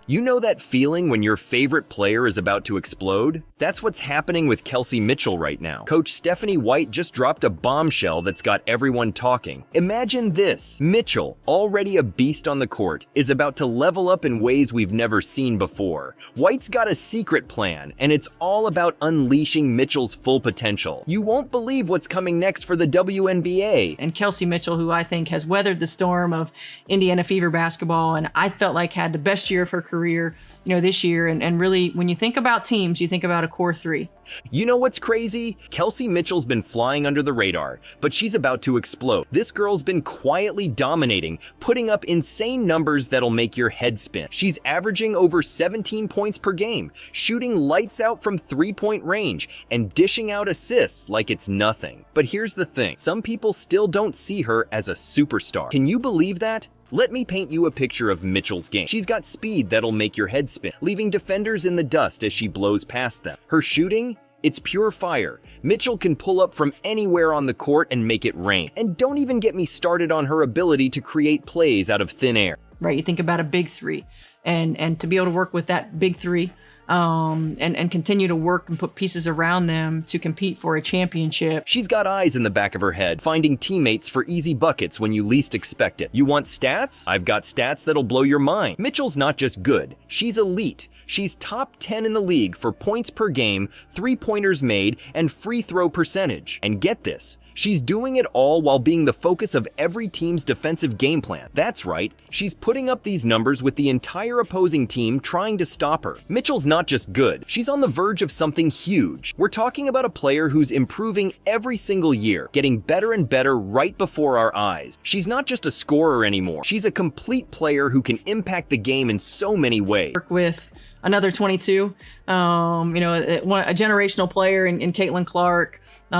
You know that feeling when your favorite player is about to explode? That's what's happening with Kelsey Mitchell right now. Coach Stephanie White just dropped a bombshell that's got everyone talking. Imagine this. Mitchell, already a beast on the court, is about to level up in ways we've never seen before. White's got a secret plan, and it's all about unleashing Mitchell's full potential. You won't believe what's coming next for the WNBA. And Kelsey Mitchell, who I think has weathered the storm of Indiana Fever basketball, and I felt like had the best year of her career, this year. And really, when you think about teams, you think about a core three. You know what's crazy? Kelsey Mitchell's been flying under the radar, but she's about to explode. This girl's been quietly dominating, putting up insane numbers that'll make your head spin. She's averaging over 17 points per game, shooting lights out from three-point range, and dishing out assists like it's nothing. But here's the thing, some people still don't see her as a superstar. Can you believe that? Let me paint you a picture of Mitchell's game. She's got speed that'll make your head spin, leaving defenders in the dust as she blows past them. Her shooting? It's pure fire. Mitchell can pull up from anywhere on the court and make it rain. And don't even get me started on her ability to create plays out of thin air. Right, you think about a big three, and to be able to work with that big three, and continue to work and put pieces around them to compete for a championship. She's got eyes in the back of her head, finding teammates for easy buckets when you least expect it. You want stats? I've got stats that'll blow your mind. Mitchell's not just good, she's elite. She's top 10 in the league for points per game, three-pointers made, and free throw percentage. And get this, she's doing it all while being the focus of every team's defensive game plan. That's right, she's putting up these numbers with the entire opposing team trying to stop her. Mitchell's not just good, she's on the verge of something huge. We're talking about a player who's improving every single year, getting better and better right before our eyes. She's not just a scorer anymore, she's a complete player who can impact the game in so many ways. Work with another 22, a generational player in Caitlin Clark, a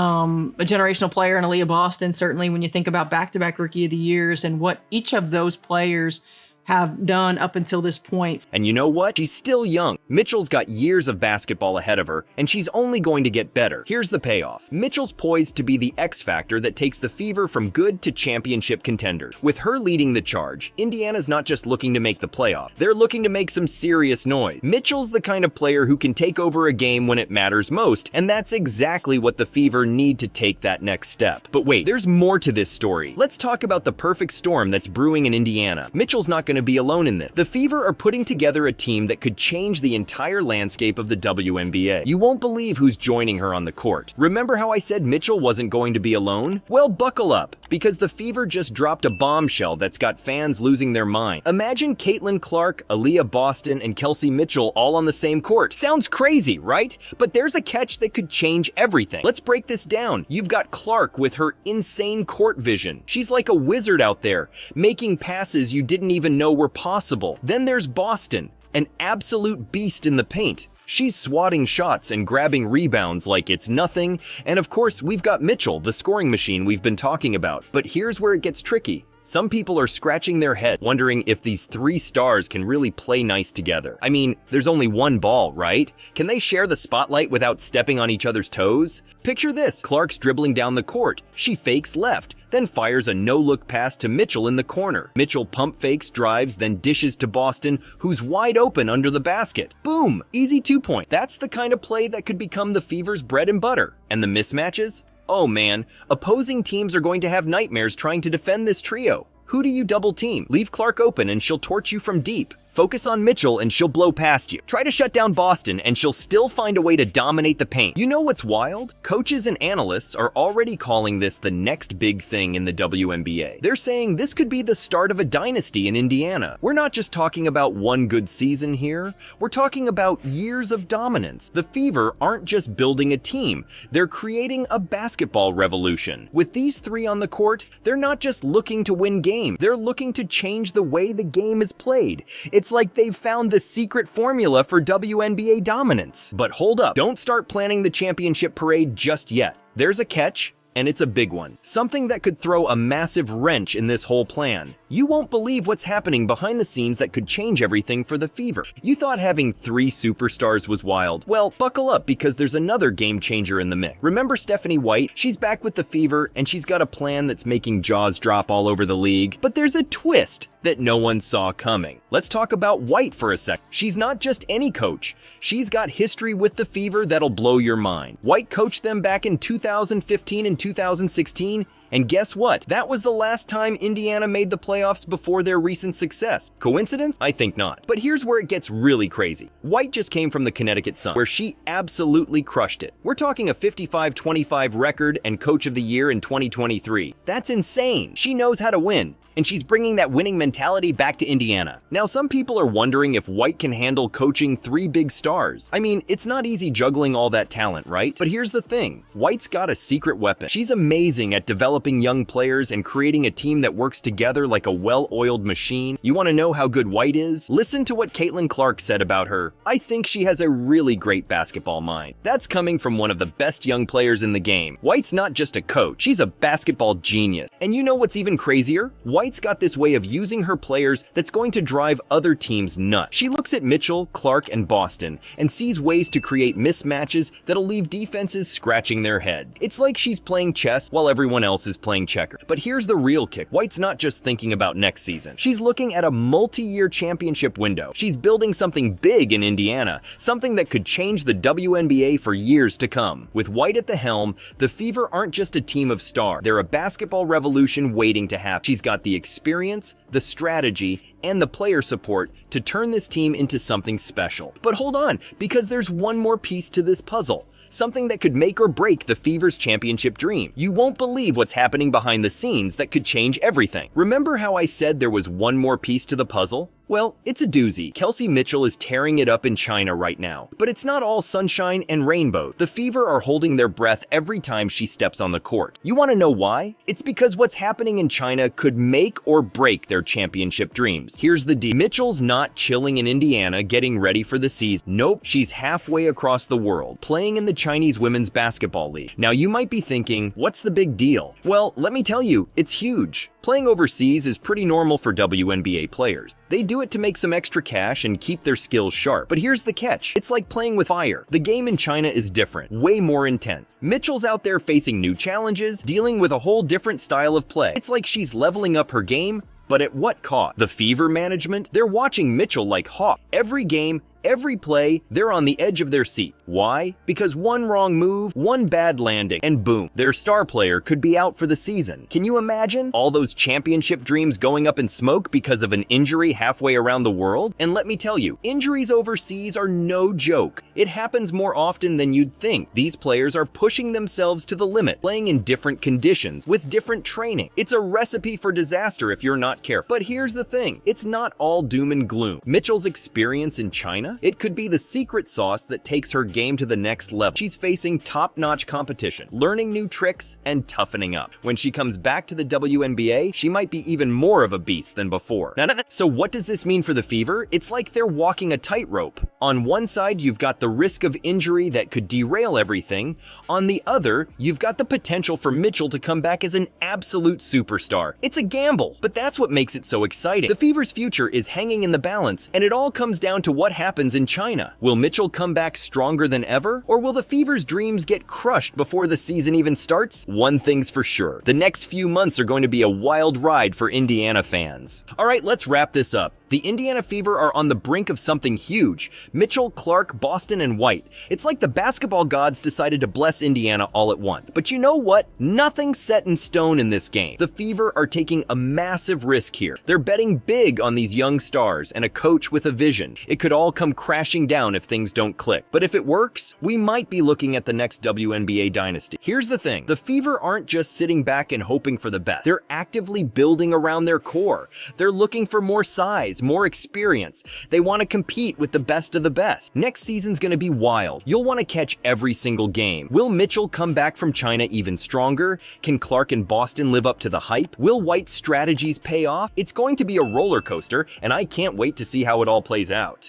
generational player in Aaliyah Boston, certainly when you think about back-to-back Rookie of the Years and what each of those players have done up until this point. And you know what? She's still young. Mitchell's got years of basketball ahead of her, and she's only going to get better. Here's the payoff. Mitchell's poised to be the X factor that takes the Fever from good to championship contenders. With her leading the charge, Indiana's not just looking to make the playoff. They're looking to make some serious noise. Mitchell's the kind of player who can take over a game when it matters most, and that's exactly what the Fever need to take that next step. But wait, there's more to this story. Let's talk about the perfect storm that's brewing in Indiana. Mitchell's not going to be alone in this. The Fever are putting together a team that could change the entire landscape of the WNBA. You won't believe who's joining her on the court. Remember how I said Mitchell wasn't going to be alone? Well, buckle up, because the Fever just dropped a bombshell that's got fans losing their mind. Imagine Caitlin Clark, Aaliyah Boston, and Kelsey Mitchell all on the same court. Sounds crazy, right? But there's a catch that could change everything. Let's break this down. You've got Clark with her insane court vision. She's like a wizard out there, making passes you didn't even know were possible. Then there's Boston, an absolute beast in the paint. She's swatting shots and grabbing rebounds like it's nothing. And of course, we've got Mitchell, the scoring machine we've been talking about. But here's where it gets tricky. Some people are scratching their head, wondering if these three stars can really play nice together. I mean, there's only one ball, right? Can they share the spotlight without stepping on each other's toes? Picture this, Clark's dribbling down the court. She fakes left, then fires a no-look pass to Mitchell in the corner. Mitchell pump fakes, drives, then dishes to Boston, who's wide open under the basket. Boom! Easy 2-point. That's the kind of play that could become the Fever's bread and butter. And the mismatches? Oh man, opposing teams are going to have nightmares trying to defend this trio. Who do you double team? Leave Clark open and she'll torch you from deep. Focus on Mitchell and she'll blow past you. Try to shut down Boston and she'll still find a way to dominate the paint. You know what's wild? Coaches and analysts are already calling this the next big thing in the WNBA. They're saying this could be the start of a dynasty in Indiana. We're not just talking about one good season here. We're talking about years of dominance. The Fever aren't just building a team. They're creating a basketball revolution. With these three on the court, they're not just looking to win games. They're looking to change the way the game is played. It's like they've found the secret formula for WNBA dominance. But hold up, don't start planning the championship parade just yet. There's a catch, and it's a big one. Something that could throw a massive wrench in this whole plan. You won't believe what's happening behind the scenes that could change everything for the Fever. You thought having 3 superstars was wild. Well, buckle up because there's another game changer in the mix. Remember Stephanie White? She's back with the Fever and she's got a plan that's making jaws drop all over the league. But there's a twist that no one saw coming. Let's talk about White for a sec. She's not just any coach. She's got history with the Fever that'll blow your mind. White coached them back in 2015 and 2016. And guess what? That was the last time Indiana made the playoffs before their recent success. Coincidence? I think not. But here's where it gets really crazy. White just came from the Connecticut Sun, where she absolutely crushed it. We're talking a 55-25 record and Coach of the Year in 2023. That's insane. She knows how to win, and she's bringing that winning mentality back to Indiana. Now, some people are wondering if White can handle coaching 3 big stars. I mean, it's not easy juggling all that talent, right? But here's the thing. White's got a secret weapon. She's amazing at developing young players and creating a team that works together like a well-oiled machine. You want to know how good White is? Listen to what Caitlin Clark said about her. I think she has a really great basketball mind. That's coming from one of the best young players in the game. White's not just a coach, she's a basketball genius. And you know what's even crazier? White's got this way of using her players that's going to drive other teams nuts. She looks at Mitchell, Clark, and Boston and sees ways to create mismatches that'll leave defenses scratching their heads. It's like she's playing chess while everyone else is playing checkers. But here's the real kick. White's not just thinking about next season. She's looking at a multi-year championship window. She's building something big in Indiana, something that could change the WNBA for years to come. With White at the helm, the Fever aren't just a team of stars. They're a basketball revolution waiting to happen. She's got the experience, the strategy, and the player support to turn this team into something special. But hold on, because there's one more piece to this puzzle. Something that could make or break the Fever's championship dream. You won't believe what's happening behind the scenes that could change everything. Remember how I said there was one more piece to the puzzle? Well, it's a doozy. Kelsey Mitchell is tearing it up in China right now. But it's not all sunshine and rainbow. The Fever are holding their breath every time she steps on the court. You want to know why? It's because what's happening in China could make or break their championship dreams. Here's the deal. Mitchell's not chilling in Indiana getting ready for the season. Nope, she's halfway across the world, playing in the Chinese Women's Basketball League. Now you might be thinking, what's the big deal? Well, let me tell you, it's huge. Playing overseas is pretty normal for WNBA players. They do it to make some extra cash and keep their skills sharp. But here's the catch. It's like playing with fire. The game in China is different, way more intense. Mitchell's out there facing new challenges, dealing with a whole different style of play. It's like she's leveling up her game, but at what cost? The Fever management? They're watching Mitchell like hawks. Every game, every play, they're on the edge of their seat. Why? Because one wrong move, one bad landing, and boom, their star player could be out for the season. Can you imagine all those championship dreams going up in smoke because of an injury halfway around the world? And let me tell you, injuries overseas are no joke. It happens more often than you'd think. These players are pushing themselves to the limit, playing in different conditions, with different training. It's a recipe for disaster if you're not careful. But here's the thing, it's not all doom and gloom. Mitchell's experience in China, it could be the secret sauce that takes her game to the next level. She's facing top-notch competition, learning new tricks, and toughening up. When she comes back to the WNBA, she might be even more of a beast than before. So what does this mean for the Fever? It's like they're walking a tightrope. On one side, you've got the risk of injury that could derail everything. On the other, you've got the potential for Mitchell to come back as an absolute superstar. It's a gamble, but that's what makes it so exciting. The Fever's future is hanging in the balance, and it all comes down to what happens in China. Will Mitchell come back stronger than ever? Or will the Fever's dreams get crushed before the season even starts? One thing's for sure. The next few months are going to be a wild ride for Indiana fans. Alright, let's wrap this up. The Indiana Fever are on the brink of something huge. Mitchell, Clark, Boston, and White. It's like the basketball gods decided to bless Indiana all at once. But you know what? Nothing's set in stone in this game. The Fever are taking a massive risk here. They're betting big on these young stars and a coach with a vision. It could all come crashing down if things don't click. But if it works, we might be looking at the next WNBA dynasty. Here's the thing. The Fever aren't just sitting back and hoping for the best. They're actively building around their core. They're looking for more size, more experience. They want to compete with the best of the best. Next season's going to be wild. You'll want to catch every single game. Will Mitchell come back from China even stronger? Can Clark and Boston live up to the hype? Will White's strategies pay off? It's going to be a roller coaster, and I can't wait to see how it all plays out.